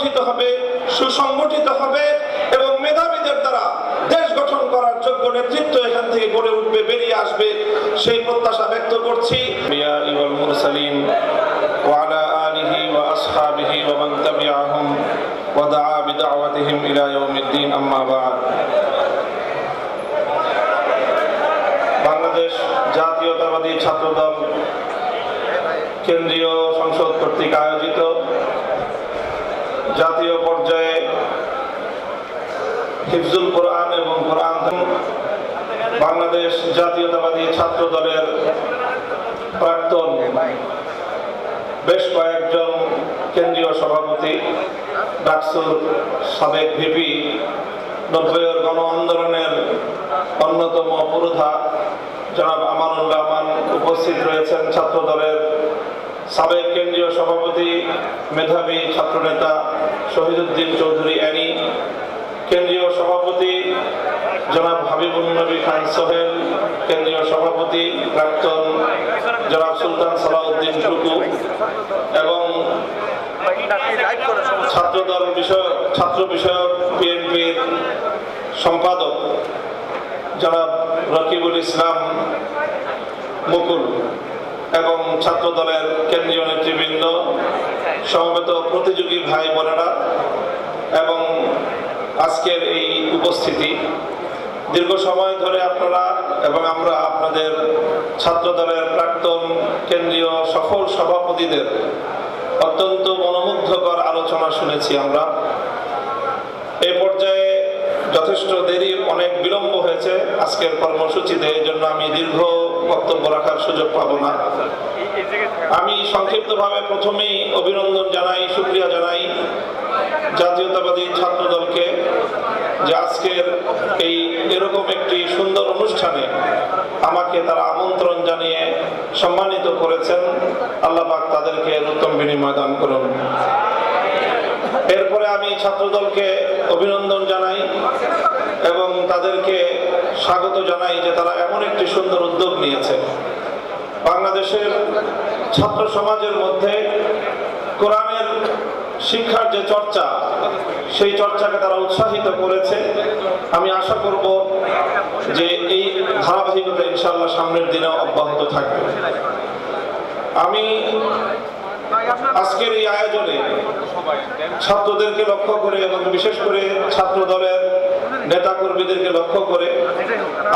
সুগঠিত হবে, সুসংগঠিত হবে এবং মেধাবীদের দ্বারা দেশ গঠন করার যোগ্য নেতৃত্ব এখান থেকে গড়ে উঠবে, বেরিয়ে আসবে, সেই প্রত্যাশা ব্যক্ত করছি। মুরসালিন ওয়া আলা আলিহি ওয়া আসহাবিহি ওয়া মান তাবিআহুম ওয়া দাআ বিদাওয়াতিহিম ইলা ইয়াউমিদ্দিন, আম্মা বা'দ। বাংলাদেশ জাতীয়তাবাদী ছাত্রদল কেন্দ্রীয় সংসদ কর্তৃক আয়োজিত জাতীয় পর্যায়ে হিফজুল কোরআন এবং কোরআন বাংলাদেশ জাতীয়তাবাদী ছাত্র দলের প্রাক্তন বেশ কয়েকজন কেন্দ্রীয় সভাপতি, ডাকসুর সাবেক ভিপি, 90-এর গণ আন্দোলনের অন্যতম পুরোধা জনাব আমানুর রহমান উপস্থিত রয়েছেন, ছাত্র দলের সাবেক কেন্দ্রীয় সভাপতি, মেধাবী ছাত্রনেতা শহীদুদ্দিন চৌধুরী অ্যানি, কেন্দ্রীয় সভাপতি জনাব হাবিবুল নবী খান সোহেল, কেন্দ্রীয় সভাপতি প্রাক্তন জনাব সুলতান সালাউদ্দিন টুকু এবং ছাত্রদল বিষয়ক ছাত্র বিষয়ক বিএনপির সম্পাদক জনাব রকিবুল ইসলাম মুকুল এবং ছাত্র দলের কেন্দ্রীয় নেতৃবৃন্দ, সমবেত প্রতিযোগী ভাই বোনেরা এবং আজকের এই উপস্থিতি, দীর্ঘ সময় ধরে আপনারা এবং আমরা আপনাদের ছাত্র দলের প্রাক্তন কেন্দ্রীয় সফল সভাপতিদের অত্যন্ত মনোমুগ্ধকর আলোচনা শুনেছি। আমরা এই পর্যায়ে যথেষ্ট দেরি, অনেক বিলম্ব হয়েছে আজকের কর্মসূচিতে, এই জন্য আমি দীর্ঘ বক্তব্য রাখার সুযোগ পাব না। আমি সংক্ষিপ্তভাবে প্রথমেই অভিনন্দন জানাই, শুকরিয়া জানাই জাতীয়তাবাদী ছাত্র দলকে যে আজকের এই এরকম একটি সুন্দর অনুষ্ঠানে আমাকে তারা আমন্ত্রণ জানিয়ে সম্মানিত করেছেন। আল্লাহ পাক তাদেরকে উত্তম বিনিময় দান করুন। এরপরে আমি ছাত্র দলকে অভিনন্দন জানাই এবং তাদেরকে স্বাগত জানাই যে তারা এমন একটি সুন্দর উদ্যোগ নিয়েছে। বাংলাদেশের ছাত্র সমাজের মধ্যে কোরআনের শিক্ষার যে চর্চা, সেই চর্চাকে তারা উৎসাহিত করেছে। আমি আশা করব যে এই ধারাবাহিকতা ইনশাআল্লাহ সামনের দিনেও অব্যাহত থাকবে। আমি আজকের এই আয়োজনে ছাত্রদেরকে লক্ষ্য করে এবং বিশেষ করে ছাত্র দলের নেতা কর্মীদেরকে লক্ষ্য করে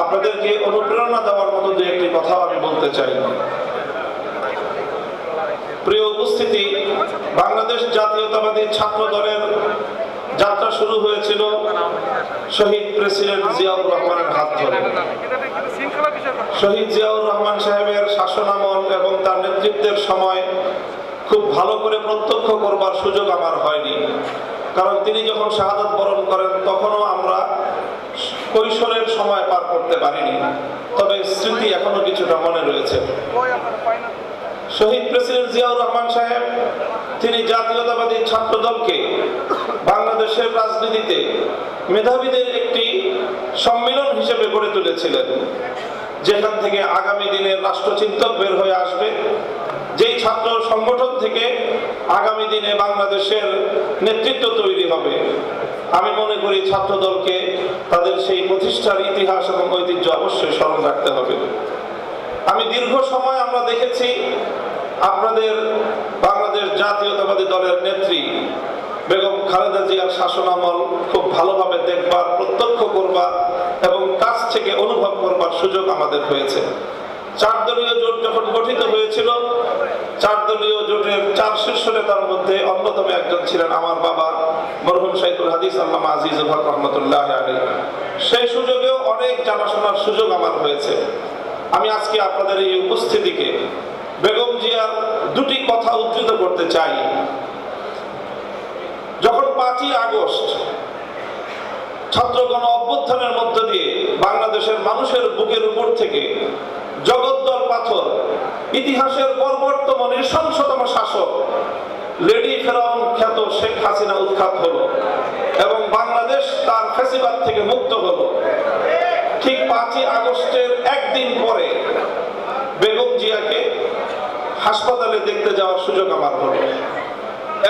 আপনাদেরকে অনুপ্রেরণা দেওয়ার মতো যে একটি কথা আমি বলতে চাই। প্রিয় উপস্থিতি, বাংলাদেশ জাতীয়তাবাদী ছাত্র দলের যাত্রা শুরু হয়েছিল শহীদ প্রেসিডেন্ট জিয়াউর রহমানের হাত ধরে। শহীদ জিয়াউর রহমান সাহেবের শাসনামল এবং তার নেতৃত্বের সময় খুব ভালো করে প্রত্যক্ষ করবার সুযোগ আমার হয়নি, কারণ তিনি যখন শাহাদাত বরণ করেন তখনও আমরা কৈশোরের সময় পার করতে পারিনি, তবে স্মৃতি এখনো কিছুটা মনে রয়েছে। শহীদ প্রেসিডেন্ট জিয়াউর রহমান সাহেব তিনি জাতীয়তাবাদী ছাত্র দলকে বাংলাদেশের রাজনীতিতে মেধাবীদের একটি সম্মিলন হিসেবে গড়ে তুলেছিলেন, যেখান থেকে আগামী দিনের রাষ্ট্রচিন্তক বের হয়ে আসবে, যেই ছাত্র সংগঠন থেকে আগামী দিনে বাংলাদেশের নেতৃত্ব তৈরি হবে। আমি মনে করি ছাত্র দলকে তাদের সেই প্রতিষ্ঠার ইতিহাস এবং ঐতিহ্য অবশ্যই স্মরণ রাখতে হবে। আমি দীর্ঘ সময় আমরা দেখেছি আপনাদের বাংলাদেশ জাতীয়তাবাদী দলের নেত্রী বেগম খালেদা জিয়ার শাসনামল খুব ভালোভাবে দেখবার, প্রত্যক্ষ করবার এবং কাছ থেকে অনুভব করবার সুযোগ আমাদের হয়েছে। 4 দলীয় জোট যখন গঠিত হয়েছিল, 4 দলীয় জোটের 4 শীর্ষ নেতার মধ্যে অন্যতম একজন ছিলেন আমার বাবা মরহুম শাইখুল হাদিস আল্লামা আজিজুল হক রহমতুল্লাহ আলাইহি। সেই সুযোগেও অনেক জানাশোনার সুযোগ আমার হয়েছে। আমি আজকে আপনাদের এই উপস্থিতিকে বেগম জিয়ার 2টি কথা উদ্ধৃত করতে চাই। যখন 5ই আগস্ট ছাত্র গণ অভ্যুত্থানের মধ্য দিয়ে বাংলাদেশের মানুষের বুকের উপর থেকে জগদ্দল পাথর, ইতিহাসের বর্বরতম নৃশংসতম শাসক লেডি ফেরাউন খ্যাত শেখ হাসিনা উৎখাত হলো এবং বাংলাদেশ তার ফ্যাসিবাদ থেকে মুক্ত হলো, ঠিক 5ই আগস্টের একদিন পরে বেগম জিয়াকে হাসপাতালে দেখতে যাওয়ার সুযোগ আমার হলো।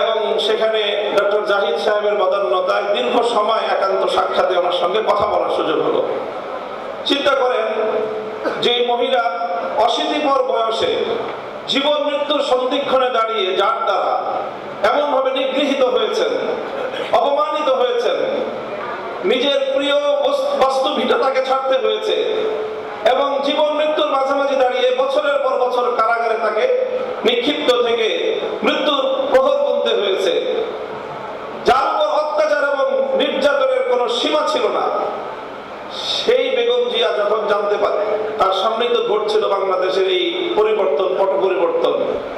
এবং সেখানে ডক্টর জাহিদ সাহেবের বদান্যতায় দীর্ঘ সময় একান্ত সাক্ষাতে ওনার সঙ্গে কথা বলার সুযোগ হলো। চিন্তা করেন যে মহিলা অশীতিপর বয়সে জীবন মৃত্যুর সন্ধিক্ষণে দাঁড়িয়ে যার দ্বারা এমনভাবে নিগৃহীত হয়েছেন, অপমানিত হয়েছেন, নিজের প্রিয় বস্তু ভিটা তাকে ছাড়তে হয়েছে এবং জীবন মৃত্যুর মাঝামাঝি দাঁড়িয়ে বছরের পর বছর কারাগারে তাকে নিক্ষিপ্ত থেকে মৃত্যুর প্রহর গুনতে হয়েছে, যার উপর অত্যাচার এবং নির্যাতনের কোনো সীমা ছিল না। সেই বেগম জিয়া যখন জানতে পারে তার সামনেই তো ঘটছিল বাংলাদেশের এই পরিবর্তন, পট পরিবর্তন,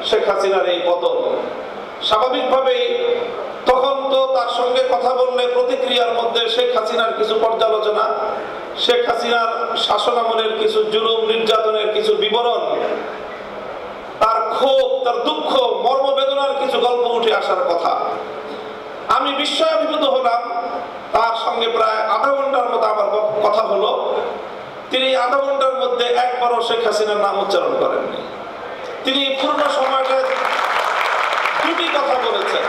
শেখ হাসিনার এই পতন, স্বাভাবিকভাবেই তখন তো তার সঙ্গে কথা বললে প্রতিক্রিয়ার মধ্যে শেখ হাসিনার কিছু পর্যালোচনা, শেখ হাসিনার শাসনামলের কিছু জুলুম নির্যাতনের কিছু বিবরণ, তার ক্ষোভ, তার দুঃখ, মর্মবেদনার কিছু গল্প উঠে আসার কথা। আমি বিস্ময়াভিভূত হলাম। তার সঙ্গে প্রায় আধা ঘন্টার মতো আমার কথা হলো। তিনি আধা ঘন্টার মধ্যে একবারও শেখ হাসিনার নাম উচ্চারণ করেননি। তিনি পূর্ণ সময়টা দুটি কথা বলেছেন।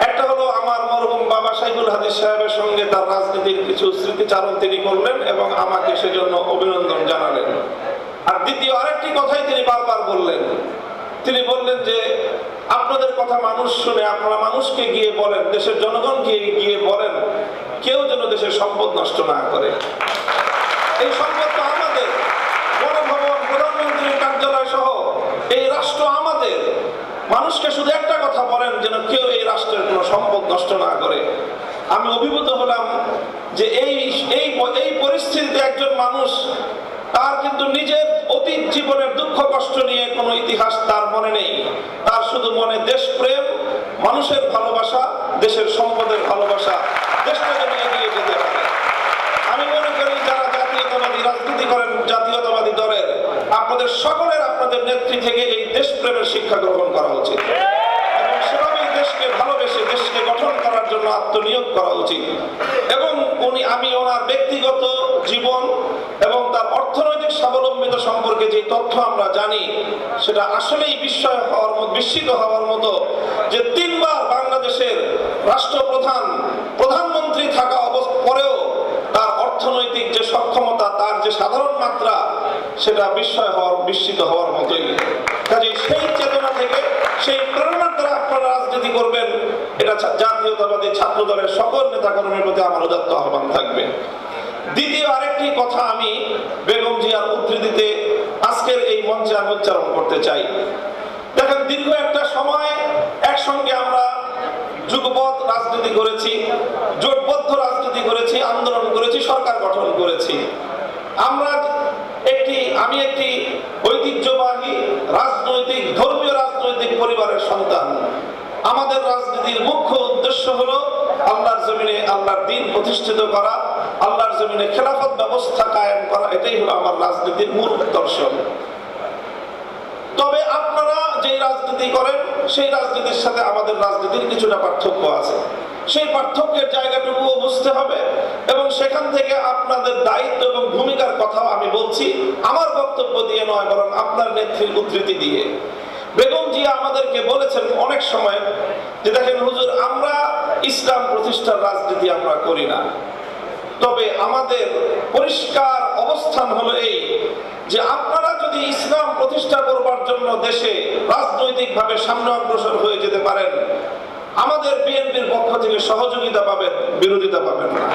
একটা হলো আমার মরহুম বাবা সাইফুল হাদিস সাহেবের সঙ্গে তার রাজনীতির কিছু স্মৃতিচারণ তিনি করলেন এবং আমাকে সেজন্য অভিনন্দন জানালেন। আর দ্বিতীয় আরেকটি কথাই তিনি বারবার বললেন। তিনি বললেন যে আপনাদের কথা মানুষ শুনে, আপনারা মানুষকে গিয়ে বলেন, দেশের জনগণকে গিয়ে বলেন, কেউ যেন দেশের সম্পদ নষ্ট না করে। এই সম্পদ তো আমাদের, গণভবন, প্রধানমন্ত্রীর কার্যালয় সহ এই রাষ্ট্র আমাদের। মানুষকে শুধু একটা কথা বলেন, যেন কেউ এই রাষ্ট্রের কোনো সম্পদ নষ্ট না করে। আমি অভিভূত হলাম যে এই পরিস্থিতিতে একজন মানুষ, তার কিন্তু নিজের অতীত জীবনের দুঃখ কষ্ট নিয়ে কোনো ইতিহাস তার মনে নেই। তার শুধু মনে দেশপ্রেম, মানুষের ভালোবাসা, দেশের সম্পদের ভালোবাসা, দেশটা যেন এগিয়ে যেতে পারে। আমি মনে করি যারা জাতীয়তাবাদী রাজনীতি করেন, জাতীয়তাবাদী দলের, আপনাদের সকলের, আপনাদের নেত্রী থেকে এই দেশপ্রেমের শিক্ষা গ্রহণ করা উচিত এবং সেভাবেই দেশকে ভালোবেসে দেশকে গঠন করার জন্য আত্মনিয়োগ করা উচিত। এবং আমি ওনার ব্যক্তিগত জীবন এবং তার অর্থনৈতিক স্বাবলম্বিতা সম্পর্কে যে তথ্য আমরা জানি, সেটা আসলেই বিস্মিত হওয়ার মতো যে 3 বার বাংলাদেশের রাষ্ট্রপ্রধান, প্রধানমন্ত্রী থাকা পরেও তার অর্থনৈতিক যে সক্ষমতা, তার যে সাধারণ মাত্রা, সেটা বিস্মিত হওয়ার মতোই। কাজে সেই চেতনা থেকে, সেই প্রেরণার দ্বারা আপনারা রাজনীতি করবেন, এটা জাতীয়তাবাদী ছাত্র দলের সকল নেতাকর্মীর প্রতি আমার উদাত্ত আহ্বান থাকবে। দ্বিতীয় আরেকটি কথা আমি বেগম জিয়ার উদ্ধৃতিতে আজকের এই মঞ্চে আমি উচ্চারণ করতে চাই। দেখেন, দীর্ঘ একটা সময় একসঙ্গে আমরা যুগপৎ রাজনীতি করেছি, জোটবদ্ধ রাজনীতি করেছি, আন্দোলন করেছি, সরকার গঠন করেছি। আমি একটি ঐতিহ্যবাহী রাজনৈতিক, ধর্মীয় রাজনৈতিক পরিবারের সন্তান। আমাদের রাজনীতির মুখ্য উদ্দেশ্য হলো আল্লাহর জমিনে আল্লাহর দ্বীন প্রতিষ্ঠিত করা, আল্লাহর জমিনে খেলাফত ব্যবস্থা কায়েম করা। এটাই হলো আমার রাজনীতির মূল দর্শন। তবে আপনারা যে রাজনীতি করেন, সেই রাজনীতির সাথে আমাদের রাজনীতির কিছুটা পার্থক্য আছে। সেই পার্থক্যের জায়গাটুকুও বুঝতে হবে এবং সেখান থেকে আপনাদের দায়িত্ব এবং ভূমিকার কথাও আমি বলছি, আমার বক্তব্য দিয়ে নয়, বরং আপনার নেত্রীর উদ্ধৃতি দিয়ে। বেগম জিয়া আমাদেরকে বলেছেন অনেক সময় যে দেখেন হুজুর, আমরা ইসলাম প্রতিষ্ঠার রাজনীতি আমরা করি না, তবে আমাদের পরিষ্কার অবস্থান হলো এই যে আপনারা যদি ইসলাম প্রতিষ্ঠা করবার জন্য দেশে রাজনৈতিকভাবে সামনে অগ্রসর হয়ে যেতে পারেন, আমাদের বিএনপির পক্ষ থেকে সহযোগিতা পাবেন, বিরোধিতা পাবেন না।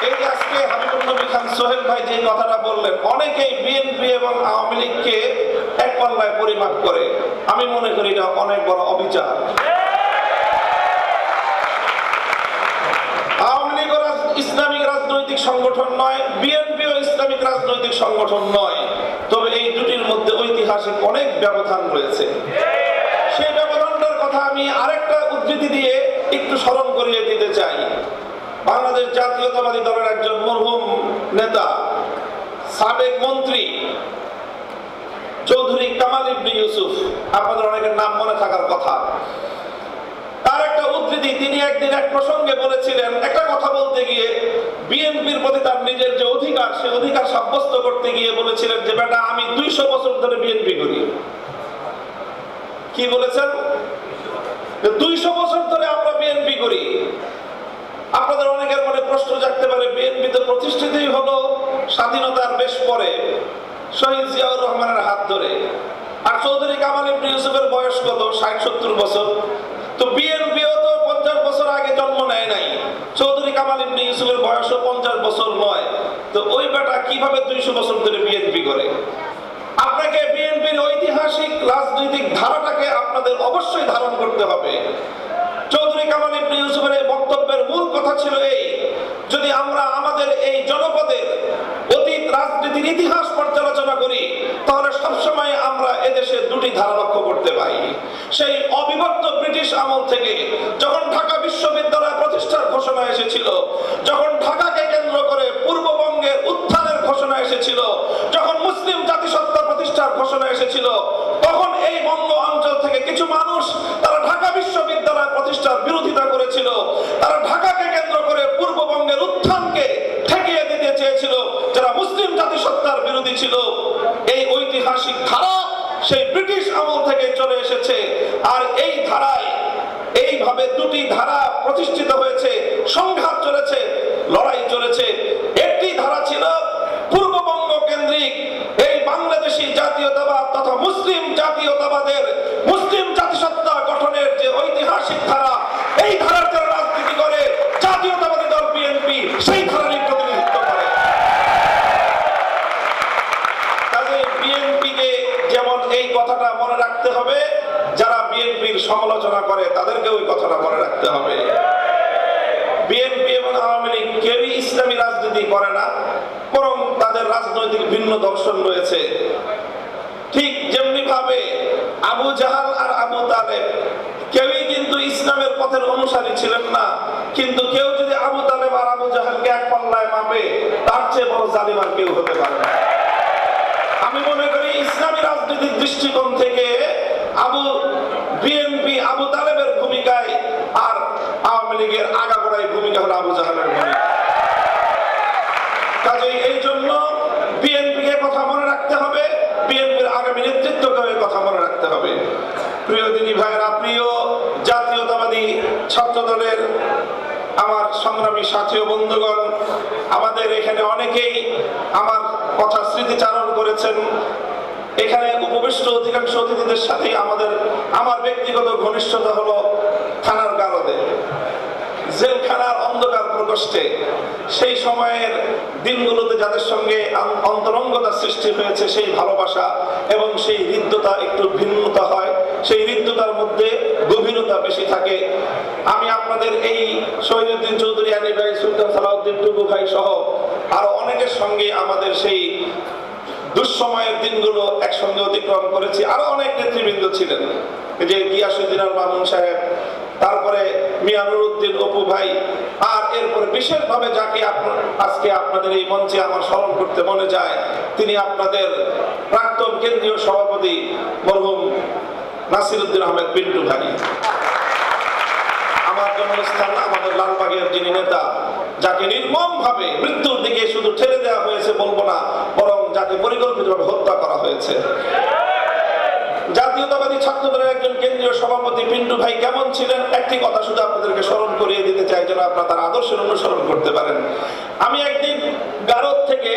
এই আজকে হাবিবুল নবী খান সোহেল ভাই যে কথাটা বললেন, অনেকেই বিএনপি এবং আওয়ামী লীগকে এক পাল্লায় পরিমাপ করে। আমি মনে করি এটা অনেক বড় অবিচার। আওয়ামী লীগ ইসলামিক রাজনৈতিক সংগঠন নয়, বিএনপিও ইসলামিক রাজনৈতিক সংগঠন নয়, তবে এই দুটির মধ্যে ঐতিহাসিক অনেক ব্যবধান রয়েছে। সেই ব্যবধানটার কথা আমি আরেকটা উদ্ধৃতি দিয়ে একটু স্মরণ করিয়ে দিতে চাই। বাংলাদেশ জাতীয়তাবাদী দলের একজন মরহুম নেতা, সাবেক মন্ত্রী চৌধুরী কামাল ইবনে ইউসুফ, আপনাদের অনেকের নাম মনে থাকার কথা। তার একটা উদ্ধৃতি, তিনি একদিন এক প্রসঙ্গে বলেছিলেন, একটা কথা বলতে গিয়ে বিএনপির প্রতি তার নিজের যে অধিকার, সে অধিকার সাব্যস্ত করতে গিয়ে বলেছিলেন যে বেটা, আমি 200 বছর ধরে বিএনপি করি। কি বলেছেন? 200 বছর ধরে আমরা বিএনপি করি। আপনাদের অনেকের মনে প্রশ্ন জাগতে পারে, বিএনপি তো প্রতিষ্ঠিতই হলো স্বাধীনতার বেশ পরে শহীদ জিয়াউর রহমানের হাত ধরে, আর চৌধুরী কামাল ইবনে ইউসুফের বয়স কত? 60-70 বছর। তো বিএনপিও তো 50 বছর আগে জন্ম নেয় নাই, চৌধুরী কামাল ইবনে ইউসুফের বয়সও 50 বছর নয়। তো ওই বেটা কিভাবে 200 বছর ধরে বিএনপি করে? আপনাকে বিএনপির ঐতিহাসিক রাজনৈতিক ধারাটাকে আপনাদের অবশ্যই ধারণ করতে হবে। চৌধুরী কামাল ইবনে ইউসুফের এই বক্তব্যের মূল কথা ছিল এই, যদি আমরা আমাদের এই জনপদের অতীত রাজনীতির ইতিহাস পর্যালোচনা করি তাহলে সবসময় আমরা এদেশে দুটি ধারা লক্ষ্য করতে পাই। সেই অবিভক্ত ব্রিটিশ আমল থেকে যখন ঢাকা বিশ্ববিদ্যালয় প্রতিষ্ঠার ঘোষণা এসেছিল, যখন ঢাকাকে কেন্দ্র করে পূর্ববঙ্গের উত্থানের ঘোষণা এসেছিল, যখন মুসলিম জাতিসত্তা প্রতিষ্ঠার ঘোষণা এসেছিল, তখন এই বঙ্গ অঞ্চল থেকে কিছু মানুষ তারা ঢাকা বিশ্ববিদ্যালয় প্রতিষ্ঠার বিরোধিতা করেছিল। তারা ঢাকাকে কেন্দ্র করে পূর্ববঙ্গের উত্থানকে ঠেকিয়ে দিতে চেয়েছিল, যারা মুসলিম জাতিসত্তার বিরোধী ছিল। এই ঐতিহাসিক ধারা সেই ব্রিটিশ আমল থেকে চলে এসেছে, আর এই ধারায় এইভাবে দুটি ধারা প্রতিষ্ঠিত হয়েছে, সংঘাত চলেছে, লড়াই চলেছে। একটি ধারা ছিল পূর্ববঙ্গ কেন্দ্রিক এই বাংলাদেশী জাতীয়তাবাদ তথা মুসলিম জাতীয়তাবাদের মুসলিম জাতিসত্তা গঠনের যে ঐতিহাসিক ধারা, এই ধারার যারা রাজনীতি করে জাতীয়তাবাদী দল বিএনপি সেই ধারারই প্রতিনিধিত্ব করে। কাজে বিএনপিকে যেমন এই কথাটা মনে রাখতে হবে, যারা বিএনপির সমালোচনা করে তাদেরকে ওই কথাটা মনে রাখতে হবে। বিএনপি এবং আওয়ামী লীগ কেউই ইসলামী রাজনীতি করে না, বরং তাদের রাজনৈতিক ভিন্ন দর্শন রয়েছে। ঠিক যেমনি ভাবে আবু জাহাল আর আবু তালেব কেউই কিন্তু ইসলামের পথের অনুসারী ছিলেন না, কিন্তু কেউ যদি আবু তালেব আর আবু জাহালকে এক পাল্লায় মাপে তার চেয়ে বড় জালিম আর কেউ হতে পারে না। আমি মনে করি ইসলামী রাজনীতির দৃষ্টিকোণ থেকে বিএনপি আবু তালেবের ভূমিকায় আর আওয়ামী লীগের আগাগোড়াই ভূমিকা হলো আবু জাহালের ভূমিকা। কাজেই এই জন্য বিএনপিকে কথা মনে রাখতে হবে, বিএনপির আগামী নেতৃত্বকে কথা মনে রাখতে হবে। প্রিয় দিনী ভাইয়েরা, প্রিয় জাতীয়তাবাদী ছাত্র দলের আমার সংগ্রামী সাথী ও বন্ধুগণ, আমাদের এখানে অনেকেই আমার কথা স্মৃতিচারণ করেছেন। এখানে উপবিষ্ট অধিকাংশ অতিথিদের সাথে আমার ব্যক্তিগত ঘনিষ্ঠতা হলো থানার গারদে, জেলখানার অন্ধকার প্রকোষ্ঠে সেই সময়ের দিনগুলোতে যাদের সঙ্গে অন্তরঙ্গতা সৃষ্টি হয়েছে, সেই ভালোবাসা এবং সেই হৃদ্যতা একটু ভিন্নতা হয়, সেই হৃদ্যতার মধ্যে গভীরতা বেশি থাকে। আমি আপনাদের এই শহীদুদ্দিন চৌধুরী আলী ভাই, সুলতান সালাউদ্দিন টুকু ভাই সহ আরো অনেকের সঙ্গে আমাদের সেই দুঃসময়ের দিনগুলো একসঙ্গে অতিক্রম করেছি। আরো অনেক নেতৃবৃন্দ ছিলেন, যে গিয়াসউদ্দিন আল মামুন সাহেব, তারপরে মিয়া নুরুদ্দিন অপু ভাই, আর এরপরে বিশেষভাবে যাকে আজকে আপনাদের এই মঞ্চে আমার স্মরণ করতে মনে যায়, তিনি আপনাদের প্রাক্তন কেন্দ্রীয় সভাপতি মরহুম নাসিরউদ্দিন আহমেদ পিন্টু ভাই। আমার জন্মস্থান আমাদের লালবাগের যিনি নেতা, যাকে নির্মম ভাবে মৃত্যুর দিকে শুধু ঠেলে দেওয়া হয়েছে বলবো না, বরং যাকে পরিকল্পিতভাবে হত্যা করা হয়েছে। জাতীয়তাবাদী ছাত্র দলের একজন কেন্দ্রীয় সভাপতি পিন্টু ভাই কেমন ছিলেন, একটি কথা শুধু আপনাদেরকে স্মরণ করিয়ে দিতে চাই, যেন আপনারা তার আদর্শের অনুসরণ করতে পারেন। আমি একদিন গারদ থেকে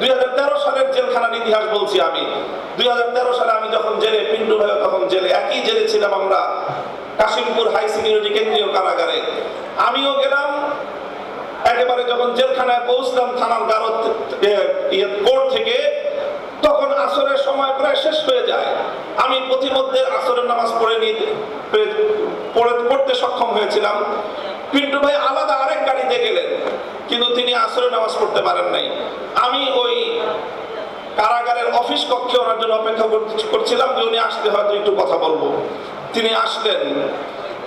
2013 সালের জেলখানার ইতিহাস বলছি। আমি 2013 সালে আমি যখন জেলে, পিন্টু ভাইও তখন জেলে, একই জেলে ছিলাম আমরা, কাশিমপুর হাই সিকিউরিটি কেন্দ্রীয় কারাগারে। আমিও গেলাম। একেবারে যখন জেলখানায় পৌঁছলাম থানার গারদ কোর্ট থেকে, তখন আসরের সময় প্রায় শেষ হয়ে যায়। আমি প্রতিমধ্যে আসরের নামাজ পড়তে সক্ষম হয়েছিলাম। পিন্টু ভাই আলাদা আরেক গাড়িতে গেলেন, কিন্তু তিনি আসরের নামাজ পড়তে পারেন নাই। আমি ওই কারাগারের অফিস কক্ষে ওনার জন্য অপেক্ষা করছিলাম যে উনি আসতে হয়তো একটু কথা বলবো। তিনি আসলেন।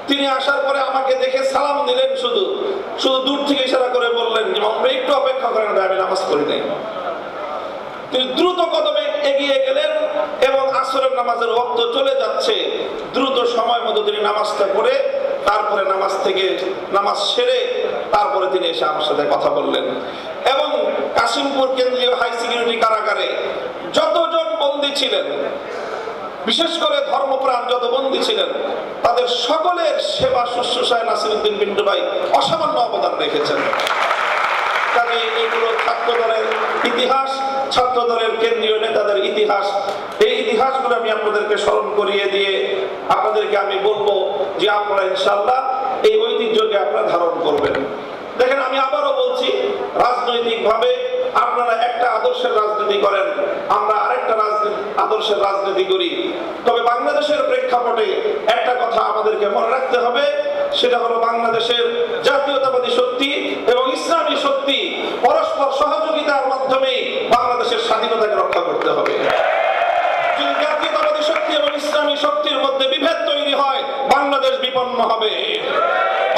তিনি আসার পরে আমাকে দেখে সালাম দিলেন, শুধু দূর থেকে ইশারা করে বললেন যে একটু অপেক্ষা করেন, আমি নামাজ পড়ি নাই। তিনি দ্রুত কদমে এগিয়ে গেলেন এবং আসরের নামাজের ওয়াক্ত চলে যাচ্ছে, দ্রুত সময় মতো তিনি নামাজটা পড়ে তারপরে নামাজ সেরে তারপরে তিনি এসে আমার সাথে কথা বললেন। এবং কাশিমপুর কেন্দ্রীয় হাই সিকিউরিটি কারাগারে যতজন বন্দী ছিলেন, বিশেষ করে ধর্মপ্রাণ যত বন্দী ছিলেন তাদের সকলের সেবা শুশ্রূষায় নাসিরউদ্দিন পিন্টু ভাই অসামান্য অবদান রেখেছেন। কাজে এইগুলো ছাত্র দলের ইতিহাস, ছাত্র দলের কেন্দ্রীয় নেতাদের ইতিহাস, এই ইতিহাসগুলো আমি আপনাদেরকে স্মরণ করিয়ে দিয়ে আপনাদেরকে আমি বলবো যে আপনারা ইনশাআল্লাহ এই ঐতিহ্যকে আপনারা ধারণ করবেন। দেখেন, আমি আবারও বলছি, রাজনৈতিকভাবে আপনারা একটা আদর্শের রাজনীতি করেন, আমরা আরেকটা আদর্শের রাজনীতি করি। তবে বাংলাদেশের প্রেক্ষাপটে একটা কথা আমাদেরকে মনে রাখতে হবে, সেটা হলো বাংলাদেশের জাতীয়তাবাদী শক্তি এবং ইসলামী শক্তি পরস্পর সহযোগিতার মাধ্যমে বাংলাদেশের স্বাধীনতাকে রক্ষা করতে হবে। যদি জাতীয়তাবাদী শক্তি এবং ইসলামী শক্তির মধ্যে বিভেদ তৈরি হয়, বাংলাদেশ বিপন্ন হবে,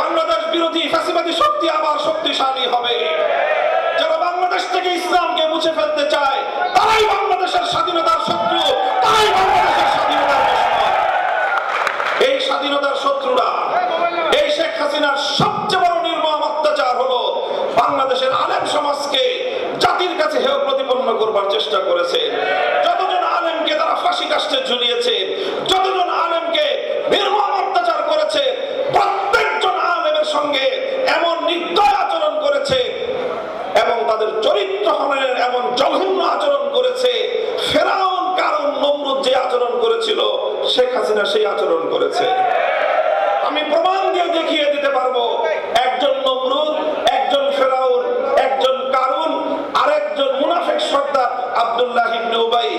বাংলাদেশ বিরোধী ফ্যাসিবাদী শক্তি আবার শক্তিশালী হবে। যারা বাংলাদেশ থেকে ইসলামকে মুছে ফেলতে চায় তারাই বাংলাদেশের স্বাধীনতার শত্রু, তারাই বাংলাদেশের স্বাধীনতার দুশমন। এই স্বাধীনতার শত্রুরা, এই শেখ হাসিনার সবচেয়ে বড় নির্মম অত্যাচার হলো বাংলাদেশের আলেম সমাজকে জাতির কাছে হেয় প্রতিপন্ন করবার চেষ্টা করেছে। যতজন আলেমকে তারা ফাঁসি কাস্টে ঝুলিয়েছে, যতজন আলেমকে নির্মম অত্যাচার করেছে, প্রত্যেকজন আলেমের সঙ্গে এমন নির্দয় আচরণ করেছে এবং তাদের চরিত্র হননের এমন জঘন্য আচরণ করেছে। ফেরাউন, কারণ নমরুদ যে আচরণ করেছিল, শেখ হাসিনা সেই আচরণ করেছে। আমি প্রমাণ দিয়ে দেখিয়ে দিতে পারবো, একজন নমরুদ, একজন ফেরাউন, একজন কারুন, আরেকজন মুনাফিক সর্দার আব্দুল্লাহ ইবনে উবাই,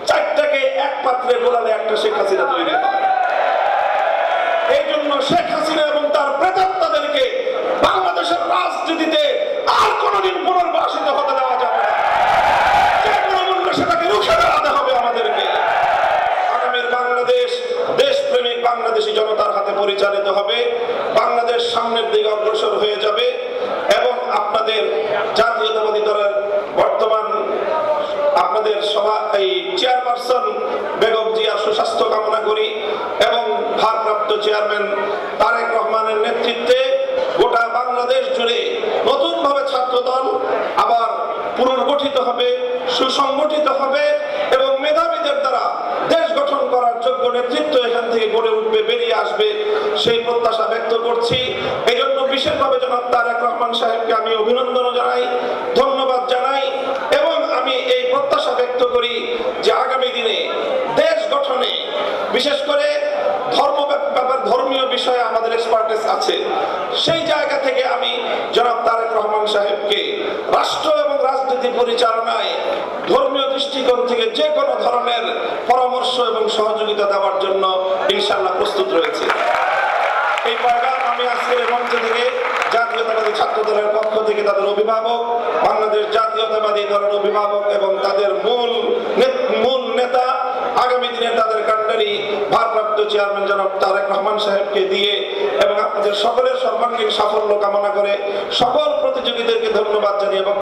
চারটাকে এক পাত্রে গোলালে একটা শেখ হাসিনা তৈরি হয়। এই জন্য শেখ হাসিনা এবং তার প্রেতাত্মাদেরকে বাংলাদেশের রাজনীতিতে আর কোনদিন পুনর্বাসিত হতে দেওয়া যাবে না। যে কোনো মূল্যে সেটাকে রুখে দাঁড়াতে হবে আমাদেরকে। আগামীর বাংলাদেশ দেশপ্রেমিক বাংলাদেশী জনতার হাতে পরিচালিত হবে। বাংলাদেশ সামনের দিকে অগ্রসর হয়ে যাবে এবং আপনাদের জাতীয়তাবাদী দলের বর্তমান আপনাদের সভা এই চেয়ারপারসন বেগম জিয়ার সুস্বাস্থ্য কামনা করি এবং ভারপ্রাপ্ত চেয়ারম্যান তারেক রহমানের নেতৃত্বে গোটা বাংলাদেশ জুড়ে নতুন ভাবে ছাত্রদল আবার পুনর্গঠিত হবে, সুসংগঠিত হবে এবং মেধাবীদের দ্বারা দেশ গঠন করার যোগ্য নেতৃত্ব এখান থেকে গড়ে উঠবে, বেরিয়ে আসবে, সেই প্রত্যাশা ব্যক্ত করছি। এই জন্য বিশেষভাবে জনাব তারেক রহমান সাহেবকে আমি অভিনন্দন জানাই, ধন্যবাদ জানাই এবং আমি এই প্রত্যাশা ব্যক্ত করি যে আগামী দিনে দেশ গঠনে বিশেষ করে ধর্মীয় বিষয়ে আমাদের এক্সপার্টিস আছে। সেই জায়গা থেকে আমি জনাব তারেক রহমান সাহেবকে রাষ্ট্র এবং রাজনীতি পরিচালনায় ধর্মীয় দৃষ্টিকোণ থেকে যে কোনো ধরনের পরামর্শ এবং সহযোগিতা দেওয়ার জন্য ইনশাআল্লাহ প্রস্তুত রয়েছে। এই পয়গাম আমি আজকের মঞ্চ থেকে জাতীয়তাবাদী ছাত্র দলের পক্ষ থেকে তাদের অভিভাবক, বাংলাদেশ জাতীয়তাবাদী দলের অভিভাবক এবং তাদের মূল নেতা, আগামী দিনে তাদের কাণ্ডারি ভারপ্রাপ্ত চেয়ারম্যান জনাব তারেক রহমান সাহেবকে দিয়ে এবং আপনাদের সকলের সর্বাঙ্গীন সাফল্য কামনা করে সকল প্রতিযোগীদেরকে ধন্যবাদ জানিয়ে